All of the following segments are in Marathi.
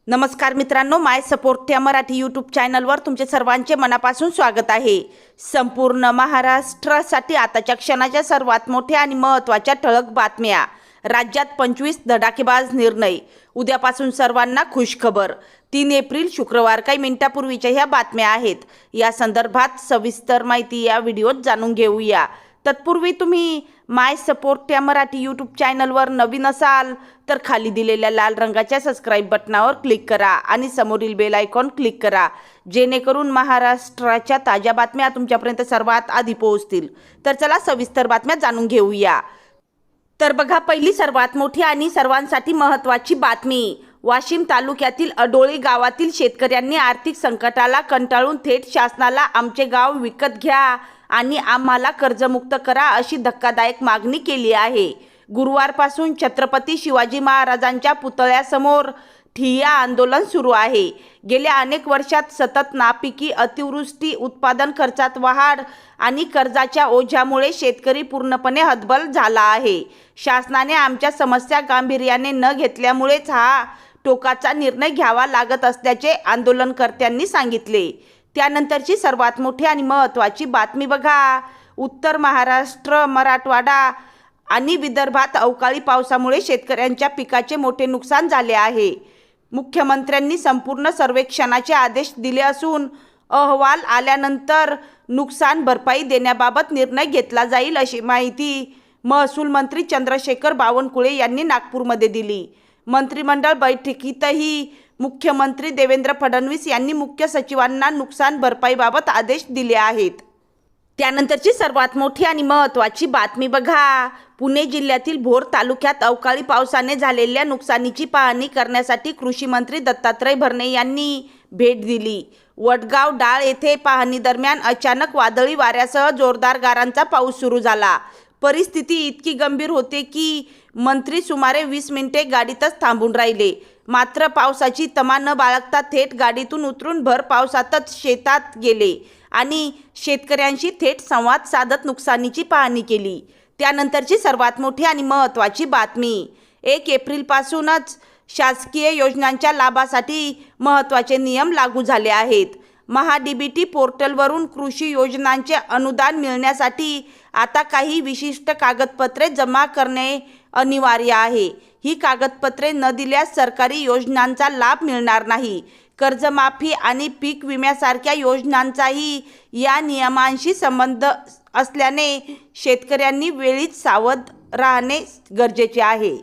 नमस्कार मित्रांनो, माय सपोर्ट या मराठी यूट्यूब चॅनलवर तुमचे सर्वांचे मनापासून स्वागत आहे। संपूर्ण महाराष्ट्रासाठी आताच्या क्षणाच्या सर्वात मोठ्या आणि महत्त्वाच्या ठळक बातम्या। राज्यात 25 धडाकेबाज निर्णय। उद्यापासून सर्वांना खुशखबर। 3 एप्रिल शुक्रवार। काही मिनिटापूर्वीच्या ह्या बातम्या आहेत। या संदर्भात सविस्तर माहिती या व्हिडिओत जाणून घेऊया। तत्पूर्वी तुम्ही माय सपोर्ट या मराठी यूट्यूब चॅनलवर नवीन असाल तर खाली दिलेल्या लाल रंगाच्या सबस्क्राइब बटनावर क्लिक करा आणि समोरील बेल आयकॉन क्लिक करा, जेणेकरून महाराष्ट्राच्या ताज्या बातम्या तुमच्यापर्यंत सर्वात आधी पोहोचतील। तर चला सविस्तर बातम्या जाणून घेऊया। तर बघा, पहिली सर्वात मोठी आणि सर्वांसाठी महत्त्वाची बातमी। वाशिम तालुक्यातील अडोळी गावातील शेतकऱ्यांनी आर्थिक संकटाला कंटाळून थेट शासनाला आमचे गाव विकत घ्या आणि आम्हाला कर्जमुक्त करा अशी धक्कादायक मागणी केली आहे। गुरुवारपासून छत्रपती शिवाजी महाराजांच्या पुतळ्यासमोर ठिय्या आंदोलन सुरू आहे। गेल्या अनेक वर्षात सतत नापिकी, अतिवृष्टी, उत्पादन खर्चात वाढ आणि कर्जाच्या ओझ्यामुळे शेतकरी पूर्णपणे हतबल झाला आहे। शासनाने आमच्या समस्या गांभीर्याने न घेतल्यामुळेच हा टोकाचा निर्णय घ्यावा लागत असल्याचे आंदोलनकर्त्यांनी सांगितले। त्यानंतरची सर्वात मोठी आणि महत्त्वाची बातमी बघा। उत्तर महाराष्ट्र, मराठवाडा आणि विदर्भात अवकाळी पावसामुळे शेतकऱ्यांच्या पिकाचे मोठे नुकसान झाले आहे। मुख्यमंत्र्यांनी संपूर्ण सर्वेक्षणाचे आदेश दिले असून अहवाल आल्यानंतर नुकसान भरपाई देण्याबाबत निर्णय घेतला जाईल अशी माहिती महसूल मंत्री चंद्रशेखर बावनकुळे यांनी नागपूरमध्ये दिली। मंत्रिमंडळ बैठकीतही मुख्यमंत्री देवेंद्र फडणवीस यांनी मुख्य सचिवांना नुकसान भरपाईबाबत आदेश दिले आहेत। त्यानंतरची सर्वात मोठी आणि महत्त्वाची बातमी बघा। पुणे जिल्ह्यातील भोर तालुक्यात अवकाळी पावसाने झालेल्या नुकसानीची पाहणी करण्यासाठी कृषी मंत्री दत्तात्रय भरणे यांनी भेट दिली। वडगाव डाळ येथे पाहणी दरम्यान अचानक वादळी वाऱ्यासह जोरदार गारांचा पाऊस सुरू झाला। परिस्थिती इतकी गंभीर होते की मंत्री सुमारे 20 मिनिटे गाडीतच थांबून राहिले। मात्र पावसाची तमा न बाळगता थेट गाडीतून उतरून भर पावसातच शेतात गेले आणि शेतकऱ्यांशी थेट संवाद साधत नुकसानीची पाहणी केली। त्यानंतरची सर्वात मोठी आणि महत्त्वाची बातमी। 1 एप्रिलपासूनच शासकीय योजनांच्या लाभासाठी महत्त्वाचे नियम लागू झाले आहेत। महाडीबीटी पोर्टलवरून कृषी योजनांचे अनुदान मिळण्यासाठी आता काही विशिष्ट कागदपत्रे जमा करणे अनिवार्य आहे। ही कागदपत्रे न दिल्यास सरकारी योजनांचा लाभ मिळणार नाही। कर्जमाफी आणि पीक विम्यासारख्या योजनांचाही या नियमांशी संबंध असल्याने शेतकऱ्यांनी वेळीच सावध राहणे गरजेचे आहे।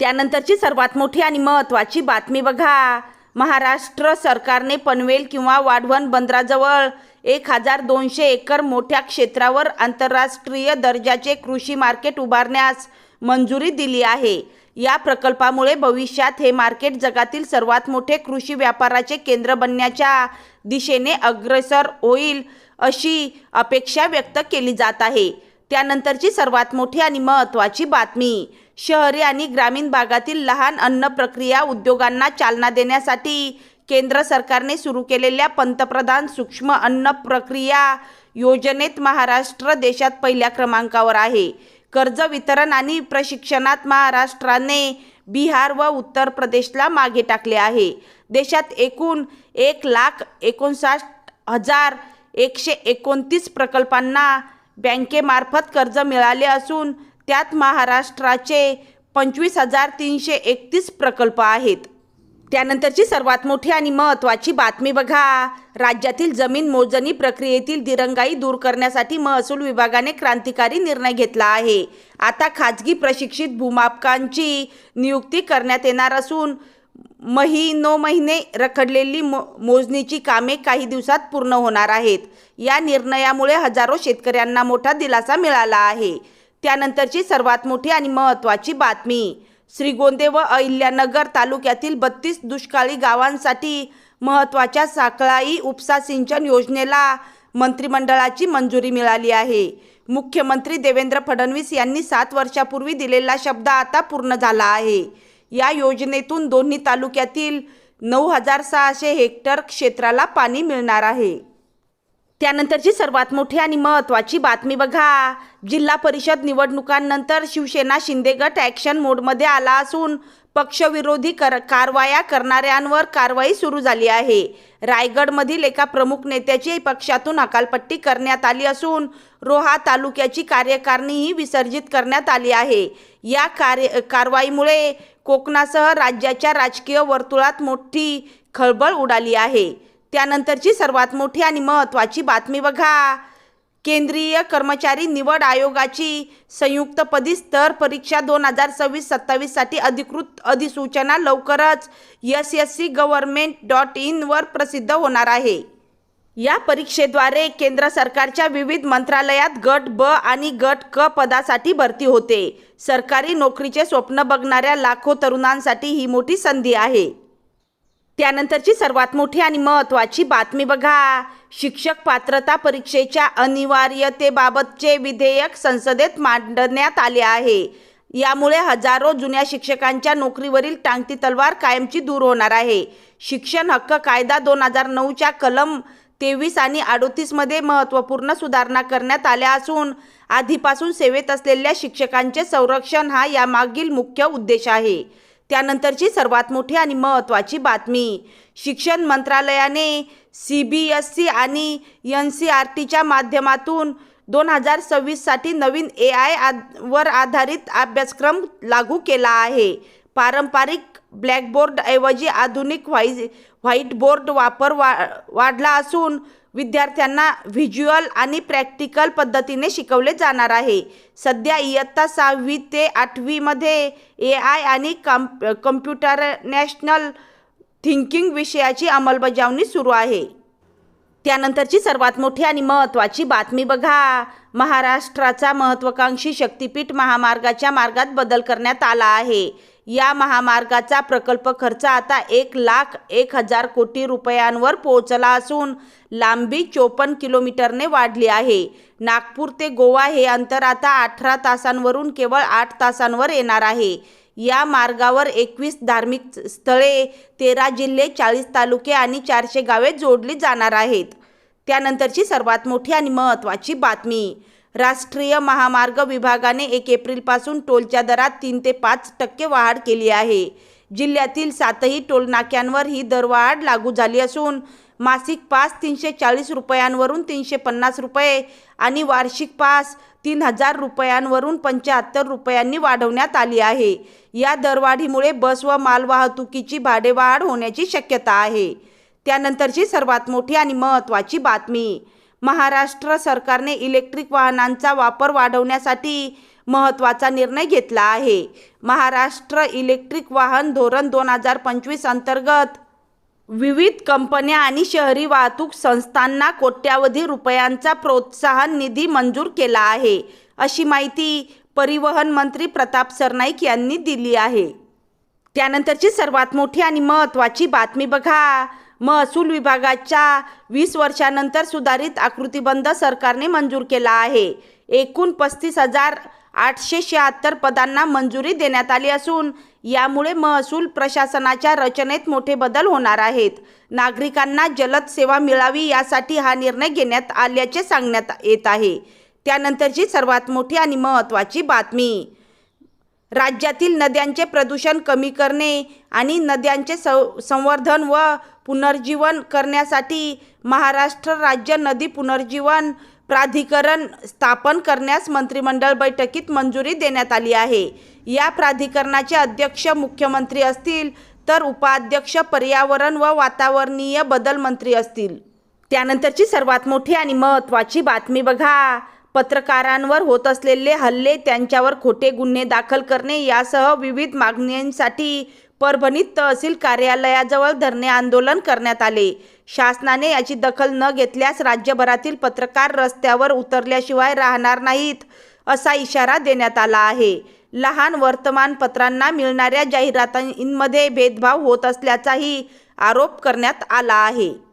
त्यानंतरची सर्वात मोठी आणि महत्त्वाची बातमी बघा। महाराष्ट्र सरकारने पनवेल किंवा वाढवण बंदराजवळ 1200 एकर मोठ्या क्षेत्रावर आंतरराष्ट्रीय दर्जाचे कृषी मार्केट उभारण्यास मंजुरी दिली आहे। या प्रकल्पामुळे भविष्यात हे मार्केट जगातील सर्वात मोठे कृषी व्यापाराचे केंद्र बनण्याच्या दिशेने अग्रेसर होईल अशी अपेक्षा व्यक्त केली जात आहे। त्यानंतरची सर्वात मोठी आणि महत्त्वाची बातमी। शहरी आणि ग्रामीण भागातील लहान अन्न प्रक्रिया उद्योगांना चालना देण्यासाठी केंद्र सरकारने सुरू केलेल्या पंतप्रधान सूक्ष्म अन्न प्रक्रिया योजनेत महाराष्ट्र देशात पहिल्या क्रमांकावर आहे। कर्ज वितरण आणि प्रशिक्षणात महाराष्ट्राने बिहार व उत्तर प्रदेशला मागे टाकले आहे। देशात एकूण 1,59,129 प्रकल्पांना बँकेमार्फत कर्ज मिळाले असून त्यात महाराष्ट्राचे 25,331 प्रकल्प आहेत। त्यानंतरची सर्वात मोठी आणि महत्त्वाची बातमी बघा। राज्यातील जमीन मोजणी प्रक्रियेतील दिरंगाई दूर करण्यासाठी महसूल विभागाने क्रांतिकारी निर्णय घेतला आहे। आता खाजगी प्रशिक्षित भूमापकांची नियुक्ती करण्यात येणार असून महिनोमहिने रखडलेली मोजणीची कामे काही दिवसात पूर्ण होणार आहेत। या निर्णयामुळे हजारो शेतकऱ्यांना मोठा दिलासा मिळाला आहे। त्यानंतरची सर्वात मोठी आणि महत्त्वाची बातमी। श्रीगोंदे व अहिल्यानगर तालुक्यातील 32 दुष्काळी गावांसाठी महत्त्वाच्या साखळाई उपसा सिंचन योजनेला मंत्रिमंडळाची मंजुरी मिळाली आहे। मुख्यमंत्री देवेंद्र फडणवीस यांनी 7 वर्षापूर्वी दिलेला शब्द आता पूर्ण झाला आहे। या योजनेतून दोन्ही तालुक्यातील 9,600 हेक्टर क्षेत्राला पाणी मिळणार आहे। त्यानंतरची सर्वात मोठी आणि महत्त्वाची बातमी बघा। जिल्हा परिषद निवडणुकांनंतर शिवसेना शिंदे गट ॲक्शन मोडमध्ये आला असून पक्षविरोधी कारवाया करणाऱ्यांवर कारवाई सुरू झाली आहे. रायगडमधील एका प्रमुख नेत्याची पक्षातून हकालपट्टी करण्यात आली असून रोहा तालुक्याची कार्यकारिणीही विसर्जित करण्यात आली आहे. या कारवाईमुळे कोकणासह राज्याच्या राजकीय वर्तुळात मोठी खळबळ उडाली आहे. त्यानंतरची सर्वात मोठी आणि महत्त्वाची बातमी बघा. केंद्रीय कर्मचारी निवड आयोगाची संयुक्तपदी स्तर परीक्षा 2026-27 साठी अधिकृत अधिसूचना लवकरच sscgovernment.in वर प्रसिद्ध होणार आहे. या परीक्षेद्वारे केंद्र सरकारच्या विविध मंत्रालयात गट ब आणि गट क पदासाठी भरती होते. सरकारी नोकरीचे स्वप्न बघणाऱ्या लाखो तरुणांसाठी ही मोठी संधी आहे. त्यानंतरची सर्वात मोठी आणि महत्त्वाची बातमी बघा. शिक्षक पात्रता परीक्षेच्या अनिवार्यतेबाबतचे विधेयक संसदेत मांडण्यात आले आहे. यामुळे हजारो जुन्या शिक्षकांच्या नोकरीवरील टांगती तलवार कायमची दूर होणार आहे. शिक्षण हक्क कायदा 2009च्या कलम 23 आणि 38 मध्ये महत्त्वपूर्ण सुधारणा करण्यात आल्या असून आधीपासून सेवेत असलेल्या शिक्षकांचे संरक्षण हा यामागील मुख्य उद्देश आहे. त्यानंतरची सर्वात मोठी आणि महत्त्वाची बातमी. शिक्षण मंत्रालयाने CBSE आणि NCERTच्या माध्यमातून 2026 साठी नवीन AI वर आधारित अभ्यासक्रम लागू केला आहे. पारंपरिक ब्लॅकबोर्डऐवजी आधुनिक व्हाईट बोर्ड वापर वाढला असून विद्यार्थ्यांना व्हिज्युअल आणि प्रॅक्टिकल पद्धतीने शिकवले जाणार आहे. सध्या इयत्ता 6वी ते 8वी मध्ये AI आणि कम्प्युटरनॅशनल थिंकिंग विषयाची अंमलबजावणी सुरू आहे. त्यानंतरची सर्वात मोठी आणि महत्त्वाची बातमी बघा. महाराष्ट्राचा महत्त्वाकांक्षी शक्तिपीठ महामार्गाच्या मार्गात बदल करण्यात आला आहे. या महामार्गाचा प्रकल्प खर्च आता 1,01,000 कोटी रुपयांवर पोहोचला असून लांबी 54 किलोमीटरने वाढली आहे. नागपूर ते गोवा हे अंतर आता 18 तासांवरून केवळ 8 तासांवर येणार आहे. या मार्गावर 21 धार्मिक स्थळे, 13 जिल्हे, 40 तालुके आणि 400 गावे जोडली जाणार आहेत. त्यानंतरची सर्वात मोठी आणि महत्त्वाची बातमी. राष्ट्रीय महामार्ग विभागाने 1 एप्रिलपासून टोलच्या दरात 3 ते 5% वाढ केली आहे. जिल्ह्यातील 7ही टोलनाक्यांवर ही दरवाढ लागू झाली असून मासिक पास 340 रुपयांवरून 350 रुपये आणि वार्षिक पास 3,000 रुपयांवरून 75 रुपयांनी वाढवण्यात आली आहे. या दरवाढीमुळे बस व मालवाहतुकीची भाडेवाढ होण्याची शक्यता आहे. त्यानंतरची सर्वात मोठी आणि महत्त्वाची बातमी. महाराष्ट्र सरकारने इलेक्ट्रिक वाहनांचा वापर वाढवण्यासाठी महत्त्वाचा निर्णय घेतला आहे. महाराष्ट्र इलेक्ट्रिक वाहन धोरण 2025 अंतर्गत विविध कंपन्या आणि शहरी वाहतूक संस्थांना कोट्यावधी रुपयांचा प्रोत्साहन निधी मंजूर केला आहे, अशी माहिती परिवहन मंत्री प्रताप सरनाईक यांनी दिली आहे. त्यानंतरची सर्वात मोठी आणि महत्त्वाची बातमी बघा. महसूल विभागाच्या 20 वर्षांनंतर सुधारित आकृतिबंध सरकारने मंजूर केला आहे. एकूण 35,876 पदांना मंजुरी देण्यात आली असून यामुळे महसूल प्रशासनाच्या रचनेत मोठे बदल होणार आहेत. नागरिकांना जलद सेवा मिळावी यासाठी हा निर्णय घेण्यात आल्याचे सांगण्यात येत आहे. त्यानंतरची सर्वात मोठी आणि महत्त्वाची बातमी. राज्यातील नद्यांचे प्रदूषण कमी करणे आणि नद्यांचे संवर्धन व पुनर्जीवन करण्यासाठी महाराष्ट्र राज्य नदी पुनर्जीवन प्राधिकरण स्थापन करण्यास मंत्रिमंडळ बैठकीत मंजुरी देण्यात आली आहे. या प्राधिकरणाचे अध्यक्ष मुख्यमंत्री असतील तर उपाध्यक्ष पर्यावरण व वातावरणीय बदल मंत्री असतील. त्यानंतरची सर्वात मोठी आणि महत्त्वाची बातमी बघा. पत्रकारांवर होत असलेले हल्ले, त्यांच्यावर खोटे गुन्हे दाखल करणे यासह विविध मागण्यांसाठी परभणीत तहसील कार्यालयाजवळ धरणे आंदोलन करण्यात आले. शासनाने याची दखल न घेतल्यास राज्यभरातील पत्रकार रस्त्यावर उतरल्याशिवाय राहणार नाहीत, असा इशारा देण्यात आला आहे. लहान वर्तमानपत्रांना मिळणाऱ्या जाहिरातींमध्ये भेदभाव होत असल्याचाही आरोप करण्यात आला आहे.